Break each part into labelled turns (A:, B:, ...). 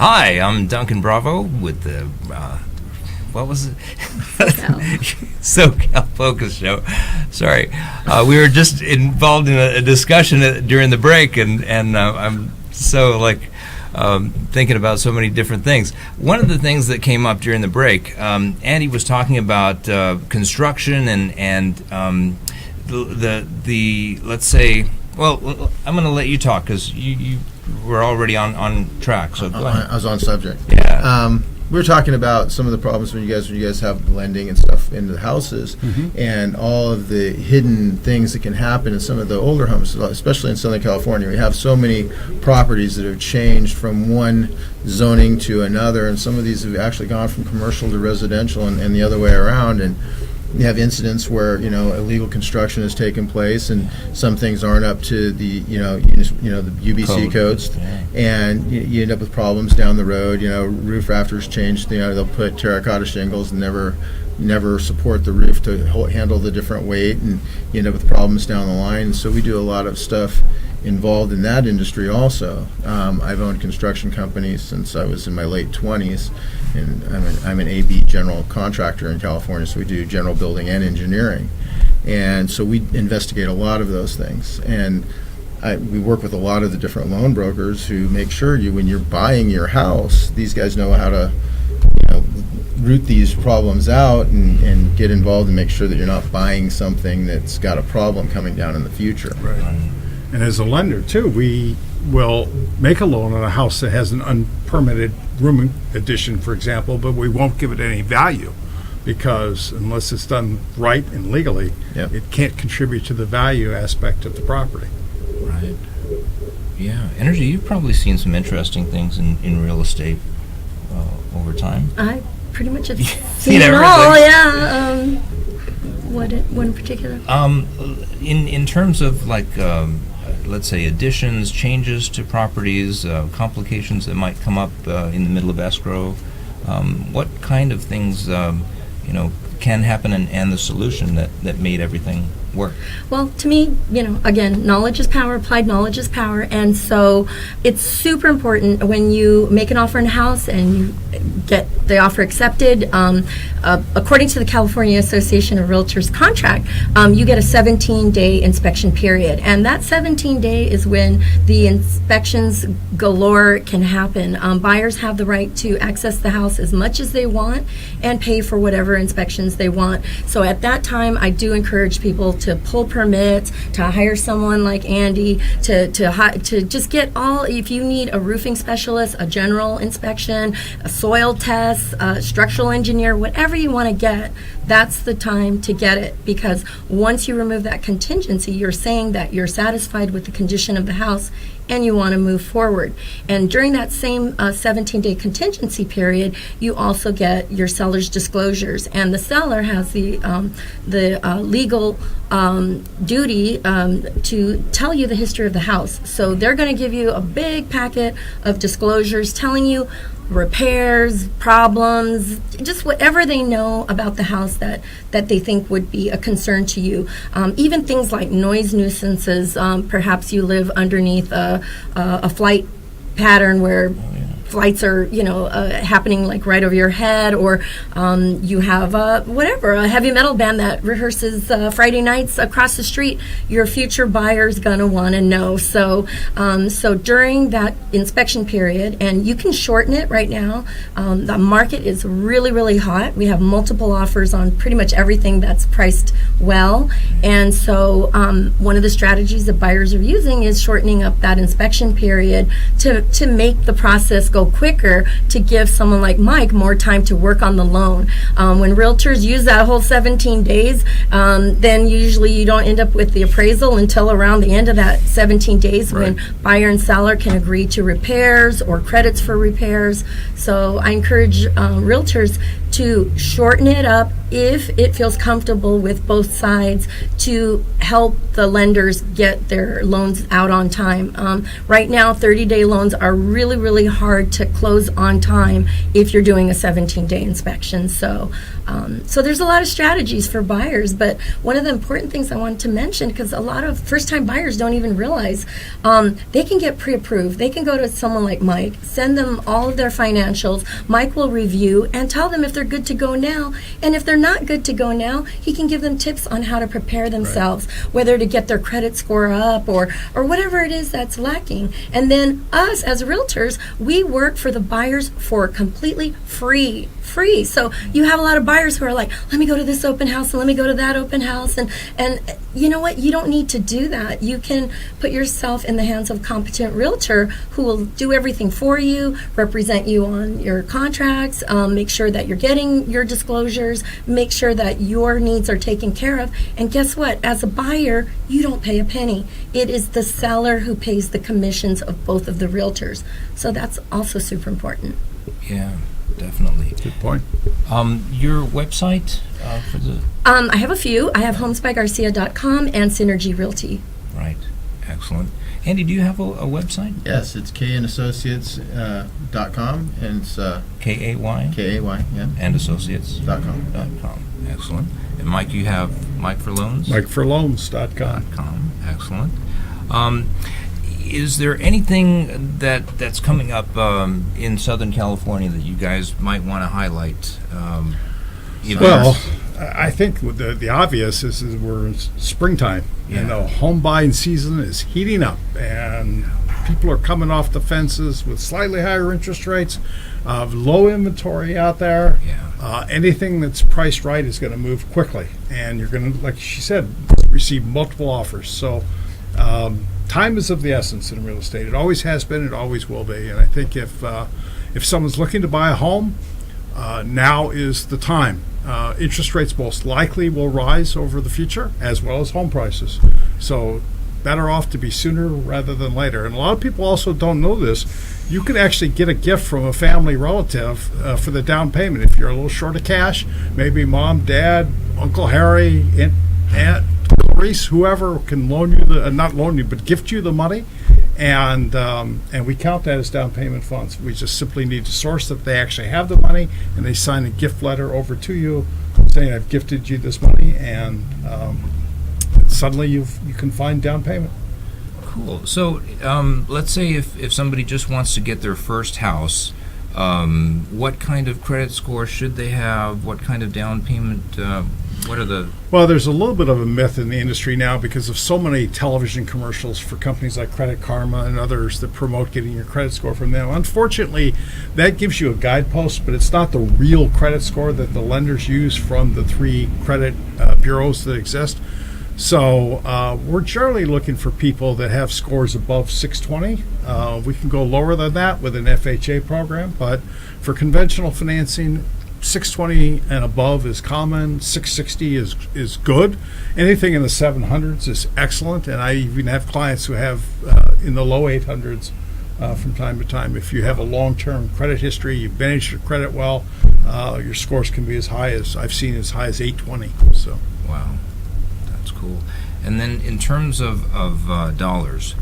A: Hi, I'm Duncan Bravo with the, what was it? SoCal Focus Show. Sorry. We were just involved in a discussion during the break, and I'm so, thinking about so many different things. One of the things that came up during the break, Andy was talking about construction and the let's say, well, I'm going to let you talk because you were already on track. So go ahead.
B: I was on subject.
A: Yeah.
B: We were talking about some of the problems when you guys have blending and stuff into the houses, and all of the hidden things that can happen in some of the older homes, especially in Southern California. We have so many properties that have changed from one zoning to another, and some of these have actually gone from commercial to residential and the other way around. And you have incidents where illegal construction has taken place, and some things aren't up to the the UBC codes, and you end up with problems down the road. Roof rafters change. They'll put terracotta shingles and never support the roof to handle the different weight, and you end up with problems down the line. And so we do a lot of stuff involved in that industry also. I've owned construction companies since I was in my late 20s, and I'm an AB general contractor in California, so we do general building and engineering. And so we investigate a lot of those things. And we work with a lot of the different loan brokers who make sure when you're buying your house, these guys know how to root these problems out and get involved and make sure that you're not buying something that's got a problem coming down in the future.
C: Right. And as a lender, too, we will make a loan on a house that has an unpermitted room addition, for example, but we won't give it any value because unless it's done right and legally, it can't contribute to the value aspect of the property.
A: Right. Yeah. Energy, you've probably seen some interesting things in real estate over time.
D: I pretty much have seen it all, yeah. What in particular?
A: In terms of let's say additions, changes to properties, complications that might come up in the middle of escrow, what kind of things can happen and the solution that made everything work?
D: Well, to me, again, knowledge is power, applied knowledge is power, and so it's super important when you make an offer in a house and you get the offer accepted. According to the California Association of Realtors contract, you get a 17-day inspection period, and that 17-day is when the inspections galore can happen. Buyers have the right to access the house as much as they want and pay for whatever inspections they want. So at that time, I do encourage people to pull permits, to hire someone like Andy, to just get if you need a roofing specialist, a general inspection, a soil test, a structural engineer, whatever you want to get, that's the time to get it, because once you remove that contingency, you're saying that you're satisfied with the condition of the house and you want to move forward. And during that same 17-day contingency period, you also get your seller's disclosures, and the seller has the legal duty to tell you the history of the house. So they're going to give you a big packet of disclosures telling you repairs, problems, just whatever they know about the house that they think would be a concern to you. Even things like noise nuisances. Perhaps you live underneath a flight pattern where flights are, happening like right over your head, or you have a heavy metal band that rehearses Friday nights across the street. Your future buyer's gonna want to know. So during that inspection period, and you can shorten it right now. The market is really, really hot. We have multiple offers on pretty much everything that's priced well, and so one of the strategies that buyers are using is shortening up that inspection period to make the process go quicker, to give someone like Mike more time to work on the loan. When realtors use that whole 17 days, then usually you don't end up with the appraisal until around the end of that 17 days, when buyer and seller can agree to repairs or credits for repairs. So I encourage realtors to shorten it up if it feels comfortable with both sides, to help the lenders get their loans out on time. Right now, 30-day loans are really, really hard to close on time if you're doing a 17-day inspection. So there's a lot of strategies for buyers, but one of the important things I wanted to mention, because a lot of first-time buyers don't even realize, they can get pre-approved. They can go to someone like Mike, send them all of their financials. Mike will review and tell them if they're good to go now. And if they're not good to go now, he can give them tips on how to prepare themselves, whether to get their credit score up or whatever it is that's lacking. And then us as realtors, we work for the buyers for completely free. So you have a lot of buyers who are like, let me go to this open house and let me go to that open house. And you know what? You don't need to do that. You can put yourself in the hands of a competent realtor who will do everything for you, represent you on your contracts, make sure that you're getting your disclosures, make sure that your needs are taken care of. And guess what? As a buyer, you don't pay a penny. It is the seller who pays the commissions of both of the realtors. So that's also super important.
A: Yeah, definitely.
C: Good point.
A: Your website for the...
D: I have a few. I have homesbygarcia.com and Synergy Realty.
A: Right. Excellent. Andy, do you have a website?
B: Yes, it's kayandassociates.com, and it's
A: K-A-Y?
B: K-A-Y, yeah.
A: And Associates?
B: .com.
A: Excellent. And Mike, you have Mike for Loans?
C: MikeForLoans.com.
A: .com. Excellent. Is there anything that's coming up in Southern California that you guys might want to highlight?
C: Well, I think the obvious is we're in springtime, and the home buying season is heating up, and people are coming off the fences with slightly higher interest rates, low inventory out there. Anything that's priced right is going to move quickly, and you're going to, like she said, receive multiple offers. So time is of the essence in real estate. It always has been. It always will be. And I think if someone's looking to buy a home, now is the time. Interest rates most likely will rise over the future, as well as home prices. So better off to be sooner rather than later. And a lot of people also don't know this. You could actually get a gift from a family relative for the down payment. If you're a little short of cash, maybe mom, dad, Uncle Harry, Aunt Clarice, whoever can loan you not loan you, but gift you the money. And we count that as down payment funds. We just simply need to source that they actually have the money, and they sign a gift letter over to you saying, I've gifted you this money, and suddenly you can find down payment.
A: Cool. So let's say if somebody just wants to get their first house, what kind of credit score should they have? What kind of down payment? What are the...
C: Well, there's a little bit of a myth in the industry now because of so many television commercials for companies like Credit Karma and others that promote getting your credit score from them. Unfortunately, that gives you a guidepost, but it's not the real credit score that the lenders use from the three credit bureaus that exist. So we're generally looking for people that have scores above 620. We can go lower than that with an FHA program, but for conventional financing, 620 and above is common. 660 is good. Anything in the 700s is excellent, and I even have clients who have in the low 800s from time to time. If you have a long-term credit history, you've managed your credit well, your scores can be as high as 820. So
A: wow, that's cool. And then in terms of dollars,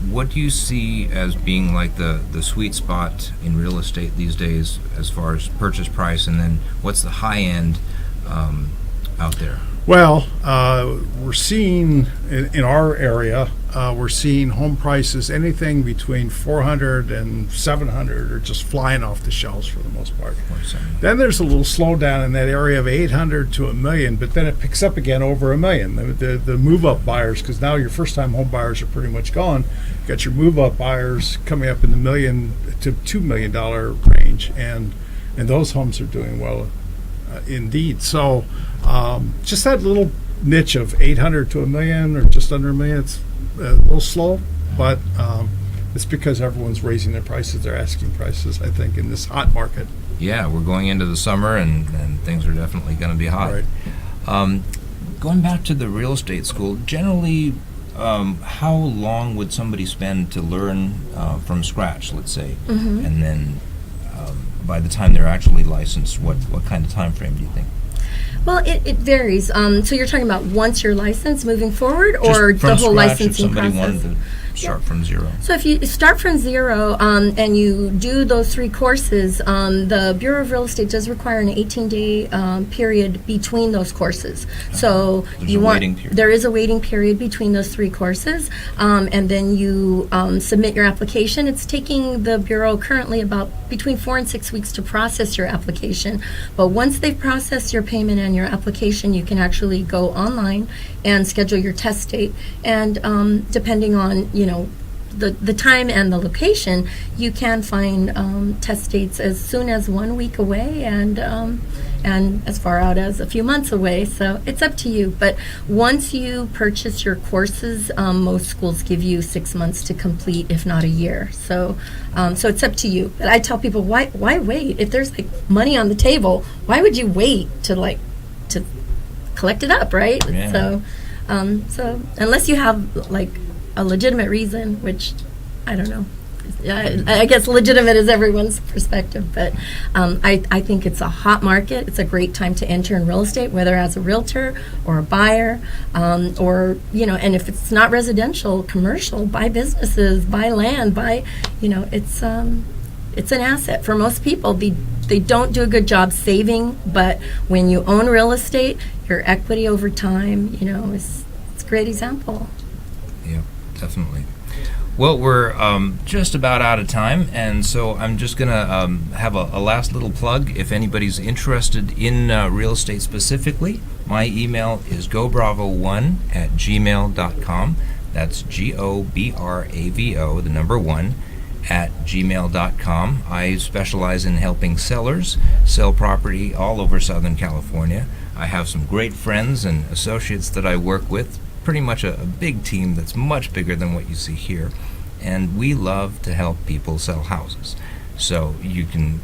A: what do you see as being like the sweet spot in real estate these days as far as purchase price, and then what's the high end out there?
C: Well, we're seeing in our area, we're seeing home prices anything between 400 and 700 are just flying off the shelves for the most part. Then there's a little slowdown in that area of 800 to $1 million, but then it picks up again over $1 million. The move-up buyers, because now your first-time home buyers are pretty much gone. You got your move-up buyers coming up in the $1 million to $2 million range, and those homes are doing well indeed. So just that little niche of 800 to $1 million or just under $1 million, it's a little slow, but it's because everyone's raising their prices, their asking prices, I think, in this hot market.
A: Yeah, we're going into the summer, and things are definitely going to be hot.
C: Right.
A: Going back to the real estate school, generally, how long would somebody spend to learn from scratch, let's say, and then by the time they're actually licensed? What kind of time frame do you think?
D: Well, it varies. So you're talking about once you're licensed, moving forward, or
A: Just from
D: the whole
A: scratch,
D: licensing
A: if somebody
D: process?
A: wanted to start from zero.
D: So if you start from zero and you do those 3 courses, the Bureau of Real Estate does require an 18-day period between those courses. So
A: There's a waiting period.
D: there is a waiting period between those 3 courses, and then you submit your application. It's taking the Bureau currently about between 4 and 6 weeks to process your application. But once they've processed your payment and your application, you can actually go online and schedule your test date. And depending on, the time and the location, you can find test dates as soon as 1 week away and as far out as a few months away. So it's up to you. But once you purchase your courses, most schools give you 6 months to complete, if not a year. So it's up to you. But I tell people, why wait? If there's money on the table, why would you wait to collect it up, right?
A: Yeah.
D: So unless you have a legitimate reason, which I don't know. I guess legitimate is everyone's perspective, but I think it's a hot market. It's a great time to enter in real estate, whether as a realtor or a buyer, or and if it's not residential, commercial, buy businesses, buy land, it's an asset for most people. They don't do a good job saving, but when you own real estate, your equity over time, it's a great example.
A: Yeah, definitely. Well, we're just about out of time, and so I'm just going to have a last little plug. If anybody's interested in real estate specifically, my email is gobravo1@gmail.com. That's GOBRAVO, the number 1, @gmail.com. I specialize in helping sellers sell property all over Southern California. I have some great friends and associates that I work with, pretty much a big team that's much bigger than what you see here, and we love to help people sell houses. So you can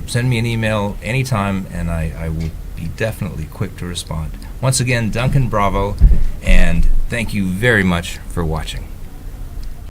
A: send me an email anytime, and I will be definitely quick to respond. Once again, Duncan Bravo, and thank you very much for watching.